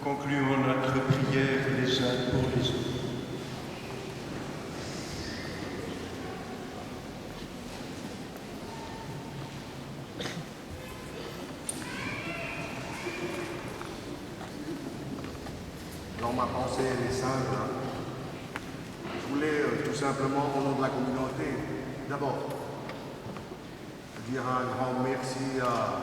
concluons notre prière les uns pour les autres. Dans ma pensée, elle est simple. Je voulais tout simplement, au nom de la communauté, d'abord, dire un grand merci à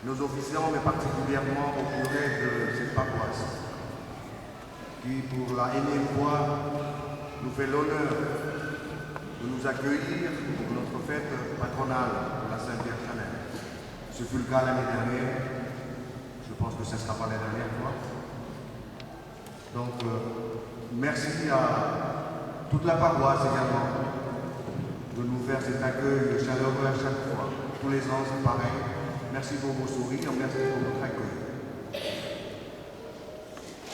nos officiants, mais particulièrement au curé de cette paroisse, qui pour la énième fois nous fait l'honneur de nous accueillir pour notre fête patronale de la Saint-Pierre-Chanel. Ce fut le cas l'année dernière, je pense que ce ne sera pas la dernière fois. Donc, merci à toute la paroisse également de nous faire cet accueil chaleureux à chaque fois. Tous les ans, c'est pareil. Merci pour vos sourires, merci pour votre accueil. Je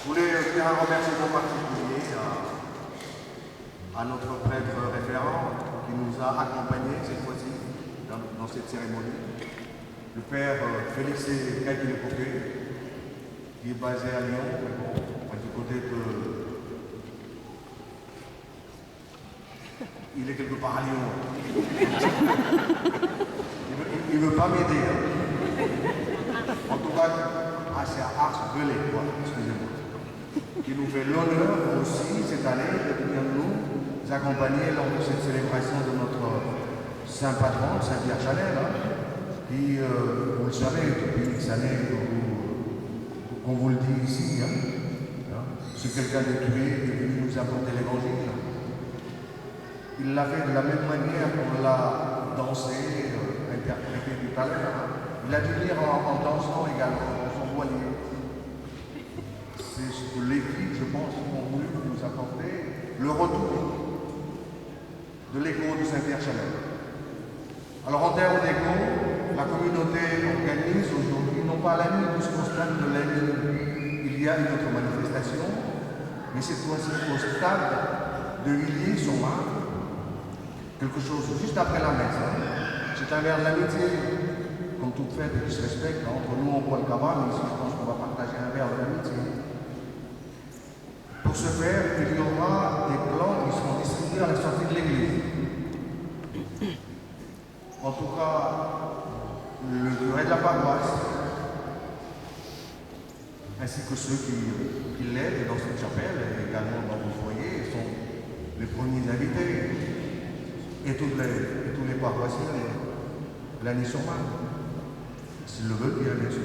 voulais faire un remerciement particulier à notre prêtre référent qui nous a accompagnés cette fois-ci dans cette cérémonie. Le père Félix Caïdine-Copé, qui est basé à Lyon, mais bon, du côté de... Il est quelque part à Lyon. Il ne veut pas m'aider. Hein. En tout cas, c'est à Ars-Velay, excusez-moi. Qui nous fait l'honneur aussi cette année de venir nous accompagner lors de cette célébration de notre saint patron, Saint-Pierre-Chanel, hein, qui, vous le savez, depuis X années, qu'on vous le dit ici, c'est quelqu'un de tué qui est venu nous apporter l'évangile. Il l'a fait de la même manière qu'on l'a dansé, interprété tout à l'heure. Hein. Il a dû dire en dansant également, dans son voilier. C'est ce que les filles, je pense, ont voulu nous apporter, le retour de l'écho de Saint-Pierre-Chanel. Alors en termes d'écho, la communauté organise aujourd'hui, non pas la nuit du stade de la nuit, il y a une autre manifestation, mais cette fois-ci au stade de Villiers-sur-Marne, quelque chose juste après la messe. Hein. C'est un verre de l'amitié, comme toute fête qui se respecte. Hein. Entre nous, on boit le cabane, mais ici, je pense qu'on va partager un verre de l'amitié. Pour ce faire, il y aura des plans qui seront distribués à la sortie de l'église. En tout cas, le curé de la paroisse, ainsi que ceux qui l'aident dans cette chapelle et également dans vos foyers, sont les premiers invités. Et tous les paroissiens de Lagny-sur-Marne, s'ils le veulent bien sûr.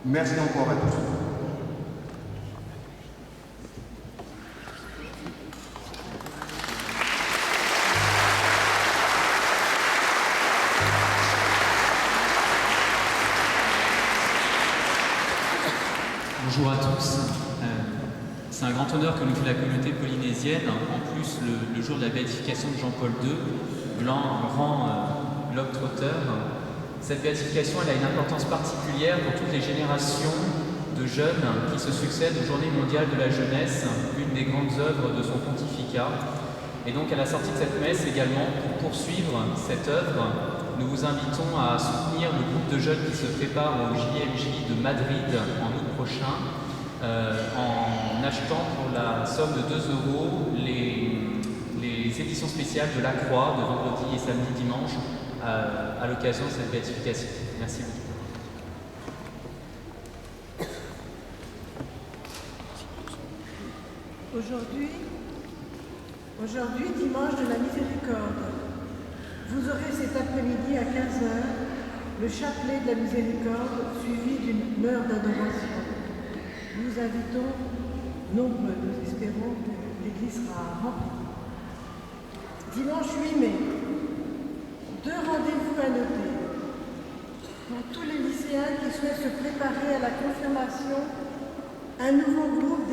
Merci encore à tous. Bonjour à tous. C'est un grand honneur que nous fait la communauté polynésienne. En plus, le jour de la béatification de Jean-Paul II, grand globe-trotteur. Cette béatification, elle a une importance particulière pour toutes les générations de jeunes qui se succèdent aux Journées mondiales de la jeunesse, une des grandes œuvres de son pontificat. Et donc, à la sortie de cette messe également, pour poursuivre cette œuvre, nous vous invitons à soutenir le groupe de jeunes qui se prépare au JMJ de Madrid en août prochain, en achetant pour la somme de 2 € les éditions spéciales de la Croix de vendredi et samedi dimanche à l'occasion de cette béatification. Merci beaucoup. Aujourd'hui, dimanche de la Miséricorde, vous aurez cet après-midi à 15 h le chapelet de la Miséricorde suivi d'une heure d'adoration. Nous invitons, nombreux, nous espérons que l'église sera remplie. Dimanche 8 mai, 2 rendez-vous à noter. Pour tous les lycéens qui souhaitent se préparer à la confirmation, un nouveau groupe